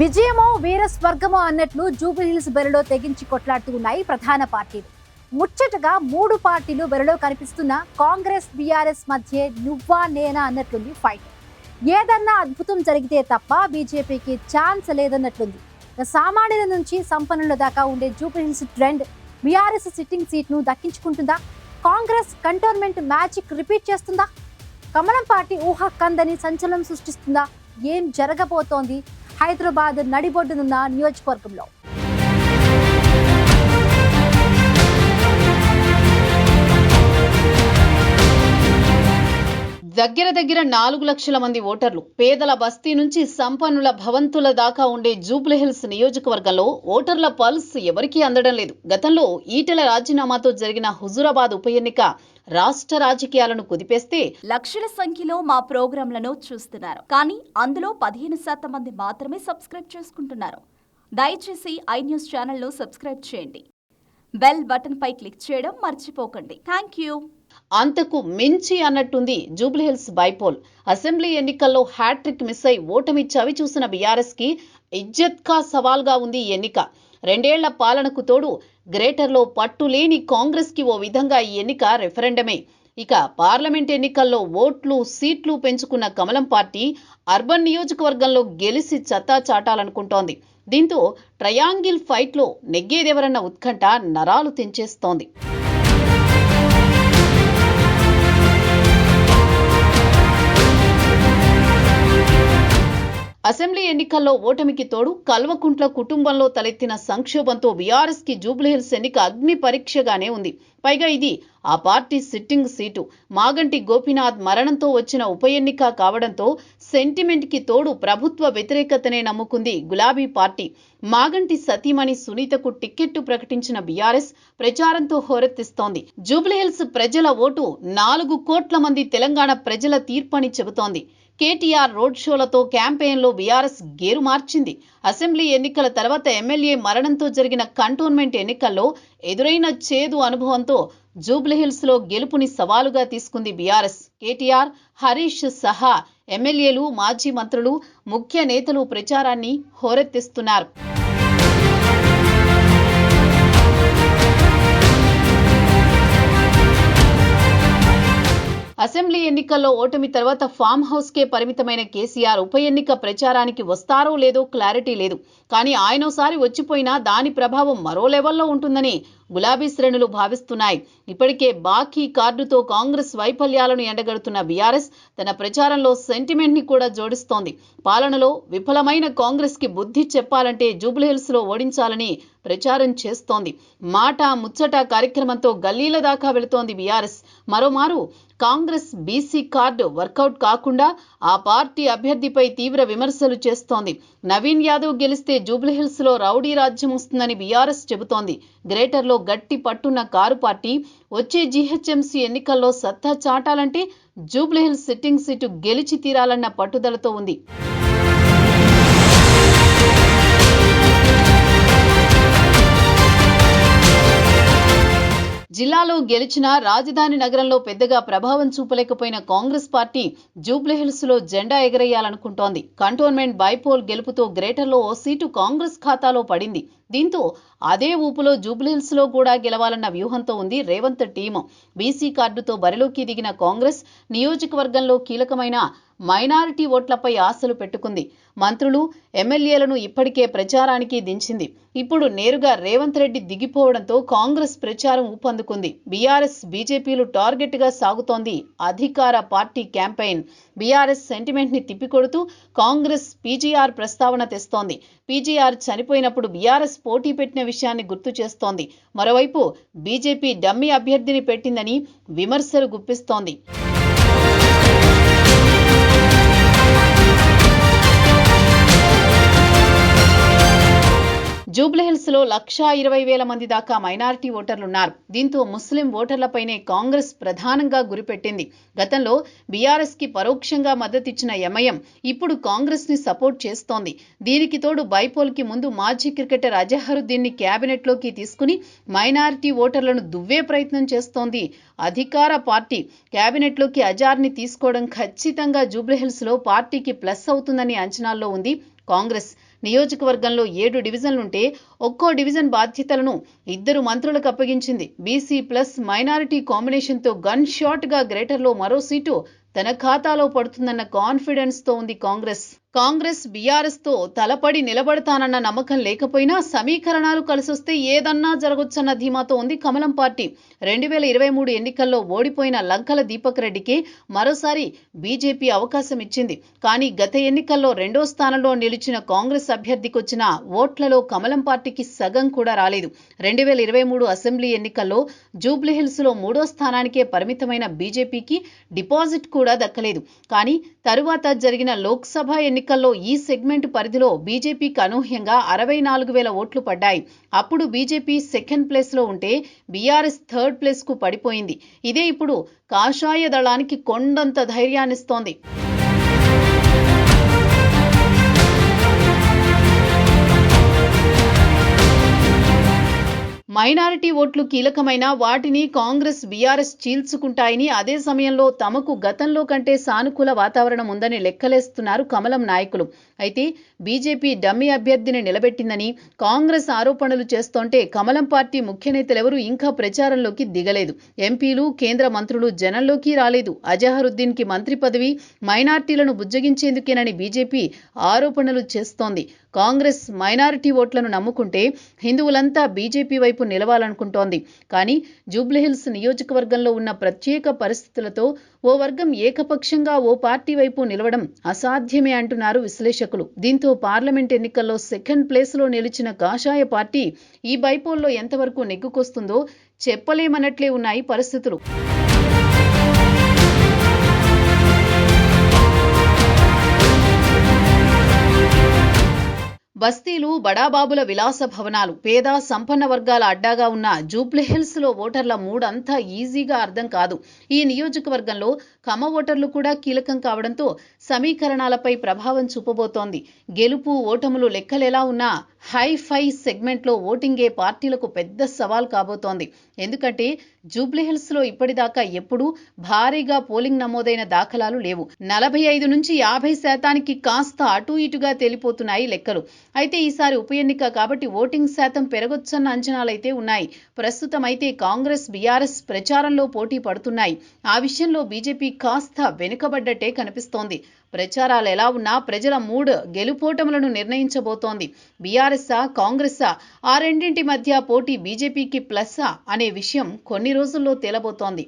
విజయమో వీర స్వర్గమో అన్నట్లు జూబ్లీహిల్స్ బరిలో తెగించి కొట్లాడుతూ ఉన్నాయి ప్రధాన పార్టీలు. ముచ్చటగా 3 పార్టీలు బరిలో కనిపిస్తున్న కాంగ్రెస్ బీఆర్ఎస్ మధ్య నువ్వా నేనా అన్నట్లుంది ఫైట్. ఏదన్నా అద్భుతం జరిగితే తప్ప బీజేపీకి ఛాన్స్ లేదన్నట్లుంది. సామాన్యుల నుంచి సంపన్నుల దాకా ఉండే జూబ్లీహిల్స్ ట్రెండ్ బీఆర్ఎస్ సిట్టింగ్ సీట్ను దక్కించుకుంటుందా? కాంగ్రెస్ కంటోన్మెంట్ మ్యాజిక్ రిపీట్ చేస్తుందా? కమలం పార్టీ ఊహ కందని సంచలనం సృష్టిస్తుందా? ఏం జరగబోతోంది హైదరాబాద్ నడిబొడ్డునున్న నియోజకవర్గంలో? దగ్గర 4 లక్షల మంది ఓటర్లు, పేదల బస్తీ నుంచి సంపన్నుల భవంతుల దాకా ఉండే జూబ్లీహిల్స్ నియోజకవర్గంలో ఓటర్ల పల్స్ ఎవరికీ అందడం లేదు. గతంలో ఈటెల రాజీనామాతో జరిగిన హుజూరాబాద్ ఉప ఎన్నిక రాష్ట్ర రాజకీయాలను కుదిపేస్తే లక్షల సంఖ్యలో మా ప్రోగ్రాంలను చూస్తున్నారు. కానీ అందులో 15% మంది మాత్రమే సబ్స్క్రైబ్ చేసుకుంటున్నారు. దయచేసి ఐ న్యూస్ ఛానల్ను సబ్స్క్రైబ్ చేయండి. బెల్ బటన్ పై క్లిక్ చేయడం మర్చిపోకండి. Thank you. అంతకు మించి అన్నట్టుంది జూబ్లీహిల్స్ బైపోల్. అసెంబ్లీ ఎన్నికల్లో హ్యాట్రిక్ మిస్ అయి ఓటమి చవి చూసిన బీఆర్ఎస్ కి ఇజ్జత్ కా సవాల్గా ఉంది ఈ ఎన్నిక. 2 ఏళ్ల పాలనకు తోడు గ్రేటర్లో పట్టులేని కాంగ్రెస్ కి ఓ విధంగా ఈ ఎన్నిక రెఫరెండమే. ఇక పార్లమెంట్ ఎన్నికల్లో ఓట్లు సీట్లు పెంచుకున్న కమలం పార్టీ అర్బన్ నియోజకవర్గంలో గెలిచి సత్తా చాటాలనుకుంటోంది. దీంతో ట్రయాంగిల్ ఫైట్లో నెగ్గేదెవరన్న ఉత్కంఠ నరాలు తెంచేస్తోంది. అసెంబ్లీ ఎన్నికల్లో ఓటమికి తోడు కల్వకుంట్ల కుటుంబంలో తలెత్తిన సంక్షోభంతో బీఆర్ఎస్ కి జూబ్లీహిల్స్ ఎన్నిక అగ్ని పరీక్షగానే ఉంది. పైగా ఇది ఆ party sitting seat. Maganti Gopinath మరణంతో వచ్చిన ఉప ఎన్నిక కావడంతో సెంటిమెంట్ కి తోడు ప్రభుత్వ వ్యతిరేకతనే నమ్ముకుంది గులాబీ పార్టీ. మాగంటి సతీమణి సునీతకు టిక్కెట్టు ప్రకటించిన బీఆర్ఎస్ ప్రచారంతో హోరెత్తిస్తోంది. జూబ్లీహిల్స్ ప్రజల ఓటు 4 కోట్ల మంది తెలంగాణ ప్రజల తీర్పని చెబుతోంది. కేటీఆర్ రోడ్ షోలతో క్యాంపెయిన్లో బీఆర్ఎస్ గేరు మార్చింది. అసెంబ్లీ ఎన్నికల తర్వాత ఎమ్మెల్యే మరణంతో జరిగిన కంటోన్మెంట్ ఎన్నికల్లో ఎదురైన చేదు అనుభవంతో జూబ్లీహిల్స్లో గెలుపుని సవాలుగా తీసుకుంది బీఆర్ఎస్. కేటీఆర్, హరీష్ సహా ఎమ్మెల్యేలు, మాజీ మంత్రులు, ముఖ్య నేతలు ప్రచారాన్ని హోరెత్తిస్తున్నారు. అసెంబ్లీ ఎన్నికల్లో ఓటమి తర్వాత ఫామ్ హౌస్ కే పరిమితమైన కేసీఆర్ ఉప ఎన్నిక ప్రచారానికి వస్తారో లేదో క్లారిటీ లేదు. కానీ ఆయనోసారి వచ్చిపోయినా దాని ప్రభావం మరో లెవెల్లో ఉంటుందని గులాబీ శ్రేణులు భావిస్తున్నాయి. ఇప్పటికే బాకీ కార్డుతో కాంగ్రెస్ వైఫల్యాలను ఎండగడుతున్న బీఆర్ఎస్ తన ప్రచారంలో సెంటిమెంట్ ని కూడా జోడిస్తోంది. పాలనలో విఫలమైన కాంగ్రెస్ కి బుద్ధి చెప్పాలంటే జూబ్లీహిల్స్ లో ఓడించాలని ప్రచారం చేస్తోంది. మాట ముచ్చట కార్యక్రమంతో గల్లీల దాకా వెళుతోంది బీఆర్ఎస్. మరోమారు కాంగ్రెస్ బీసీ కార్డు వర్కౌట్ కాకుండా ఆ పార్టీ అభ్యర్థిపై తీవ్ర విమర్శలు చేస్తోంది. నవీన్ యాదవ్ గెలిస్తే జూబ్లీహిల్స్ లో రౌడీ రాజ్యం వస్తుందని బీఆర్ఎస్ చెబుతోంది. గ్రేటర్లో గట్టి పట్టున్న కారు పార్టీ వచ్చే జీహెచ్ఎంసీ ఎన్నికల్లో సత్తా చాటాలంటే జూబ్లీహిల్స్ సిట్టింగ్ సీటు గెలిచి తీరాలన్న పట్టుదలతో ఉంది. జిల్లాలో గెలిచిన రాజధాని నగరంలో పెద్దగా ప్రభావం చూపలేకపోయిన కాంగ్రెస్ పార్టీ జూబ్లీహిల్స్ లో జెండా ఎగరేయాలనుకుంటోంది. కంటోన్మెంట్ బైపోల్ గెలుపుతో గ్రేటర్లో ఓ సీటు కాంగ్రెస్ ఖాతాలో పడింది. దీంతో అదే ఊపులో జూబ్లీహిల్స్ లో కూడా గెలవాలన్న వ్యూహంతో ఉంది రేవంత్ టీము. బీసీ కార్డుతో బరిలోకి దిగిన కాంగ్రెస్ నియోజకవర్గంలో కీలకమైన మైనారిటీ ఓట్లపై ఆశలు పెట్టుకుంది. మంత్రులు, ఎమ్మెల్యేలను ఇప్పటికే ప్రచారానికి దించింది. ఇప్పుడు నేరుగా రేవంత్ రెడ్డి దిగిపోవడంతో కాంగ్రెస్ ప్రచారం ఊపందుకుంది. బీఆర్ఎస్, బీజేపీలు టార్గెట్ గా సాగుతోంది అధికార పార్టీ క్యాంపెయిన్. బీఆర్ఎస్ సెంటిమెంట్ ని తిప్పికొడుతూ కాంగ్రెస్ పీజీఆర్ ప్రస్తావన తెస్తోంది. పీజీఆర్ చనిపోయినప్పుడు బీఆర్ఎస్ పోటీ పెట్టిన విషయాన్ని గుర్తు చేస్తోంది. మరోవైపు బీజేపీ డమ్మీ అభ్యర్థిని పెట్టిందని విమర్శలు గుప్పిస్తోంది. జూబ్లీహిల్స్ లో 1,20,000 మంది దాకా మైనారిటీ ఓటర్లున్నారు. దీంతో ముస్లిం ఓటర్లపైనే కాంగ్రెస్ ప్రధానంగా గురిపెట్టింది. గతంలో బీఆర్ఎస్ కి పరోక్షంగా మద్దతిచ్చిన ఎంఐఎం ఇప్పుడు కాంగ్రెస్ ని సపోర్ట్ చేస్తోంది. దీనికి తోడు బైపోల్ కి ముందు మాజీ క్రికెటర్ అజహరుద్దీన్ ని క్యాబినెట్ లోకి తీసుకుని మైనారిటీ ఓటర్లను దువ్వే ప్రయత్నం చేస్తోంది అధికార పార్టీ. క్యాబినెట్ లోకి అజార్ ని తీసుకోవడం ఖచ్చితంగా జూబ్లీహిల్స్ లో పార్టీకి ప్లస్ అవుతుందని అంచనాల్లో ఉంది కాంగ్రెస్ నియోజకవర్గంలో 7 డివిజన్లుంటే ఒక్కో డివిజన్ బాధ్యతలను 2 మంత్రులకు అప్పగించింది. బీసీ ప్లస్ మైనారిటీ కాంబినేషన్తో గన్ షాట్గా గ్రేటర్లో మరో సీటు తన ఖాతాలో పడుతుందన్న కాన్ఫిడెన్స్తో ఉంది కాంగ్రెస్ బీఆర్ఎస్తో తలపడి నిలబడతానన్న నమ్మకం లేకపోయినా సమీకరణాలు కలిసొస్తే ఏదన్నా జరగొచ్చన్న ధీమాతో ఉంది కమలం పార్టీ. 2023 ఎన్నికల్లో ఓడిపోయిన లంకల దీపక్ రెడ్డికి మరోసారి బీజేపీ అవకాశం ఇచ్చింది. కానీ గత ఎన్నికల్లో 2వ స్థానంలో నిలిచిన కాంగ్రెస్ అభ్యర్థికి వచ్చిన ఓట్లలో కమలం పార్టీకి సగం కూడా రాలేదు. 2023 అసెంబ్లీ ఎన్నికల్లో జూబ్లీహిల్స్లో 3వ స్థానానికే పరిమితమైన బీజేపీకి డిపాజిట్ కూడా దక్కలేదు. కానీ తరువాత జరిగిన లోక్సభ ఎన్నికల్లో ఈ సెగ్మెంట్ పరిధిలో బీజేపీకి అనూహ్యంగా 64,000 ఓట్లు పడ్డాయి. అప్పుడు బీజేపీ సెకండ్ ప్లేస్లో ఉంటే బీఆర్ఎస్ థర్డ్ ప్లేస్కు పడిపోయింది. ఇదే ఇప్పుడు కాషాయ దళానికి కొండంత ధైర్యాన్నిస్తోంది. మైనారిటీ ఓట్లు కీలకమైన వాటిని కాంగ్రెస్ బీఆర్ఎస్ చీల్చుకుంటాయని, అదే సమయంలో తమకు గతంలో కంటే సానుకూల వాతావరణం ఉందని లెక్కలేస్తున్నారు కమలం నాయకులు. అయితే బీజేపీ డమ్మీ అభ్యర్థిని నిలబెట్టిందని కాంగ్రెస్ ఆరోపణలు చేస్తోంటే కమలం పార్టీ ముఖ్య నేతలెవరూ ఇంకా ప్రచారంలోకి దిగలేదు. ఎంపీలు, కేంద్ర మంత్రులు జనంలోకి రాలేదు. అజహరుద్దీన్కి మంత్రి పదవి మైనార్టీలను బుజ్జగించేందుకేనని బీజేపీ ఆరోపణలు చేస్తోంది. కాంగ్రెస్ మైనారిటీ ఓట్లను నమ్ముకుంటే హిందువులంతా బీజేపీ వైపు నిలవాలనుకుంటోంది. కానీ జూబ్లీహిల్స్ నియోజకవర్గంలో ఉన్న ప్రత్యేక పరిస్థితులతో ఓ వర్గం ఏకపక్షంగా ఓ పార్టీ వైపు నిలవడం అసాధ్యమే అంటున్నారు విశ్లేషకులు. దీంతో పార్లమెంట్ ఎన్నికల్లో సెకండ్ ప్లేస్లో నిలిచిన కాషాయ పార్టీ ఈ బైపోల్లో ఎంతవరకు నెగ్గుకొస్తుందో చెప్పలేమన్నట్లే ఉన్నాయి పరిస్థితులు. బస్తీలు, బడాబాబుల విలాస భవనాలు, పేద సంపన్న వర్గాల అడ్డాగా ఉన్న జూబ్లీహిల్స్లో ఓటర్ల మూడ్ అంతా ఈజీగా అర్థం కాదు. ఈ నియోజకవర్గంలో కమ్మ ఓటర్లు కూడా కీలకం కావడంతో సమీకరణాలపై ప్రభావం చూపబోతోంది. గెలుపు ఓటములు లెక్కలెలా ఉన్నా హై-ఫై సెగ్మెంట్లో ఓటింగే పార్టీలకు పెద్ద సవాల్ కాబోతోంది. ఎందుకంటే జూబ్లీహిల్స్లో ఇప్పటిదాకా ఎప్పుడూ భారీగా పోలింగ్ నమోదైన దాఖలాలు లేవు. 45 నుంచి 50% కాస్త అటూ ఇటుగా తేలిపోతున్నాయి లెక్కలు. అయితే ఈసారి ఉప ఎన్నిక కాబట్టి ఓటింగ్ శాతం పెరగొచ్చన్న అంచనాలైతే ఉన్నాయి. ప్రస్తుతం అయితే కాంగ్రెస్, బీఆర్ఎస్ ప్రచారంలో పోటీ పడుతున్నాయి. ఆ విషయంలో బీజేపీ కాస్త వెనుకబడ్డట్టే కనిపిస్తోంది. ప్రచారాలు ఎలా ఉన్నా ప్రజల మూడ్ గెలుపోటములను నిర్ణయించబోతోంది. బీఆర్ఎస్సా, కాంగ్రెస్సా, ఆ రెండింటి మధ్య పోటీ బీజేపీకి ప్లస్సా అనే విషయం కొన్ని రోజుల్లో తేలబోతోంది.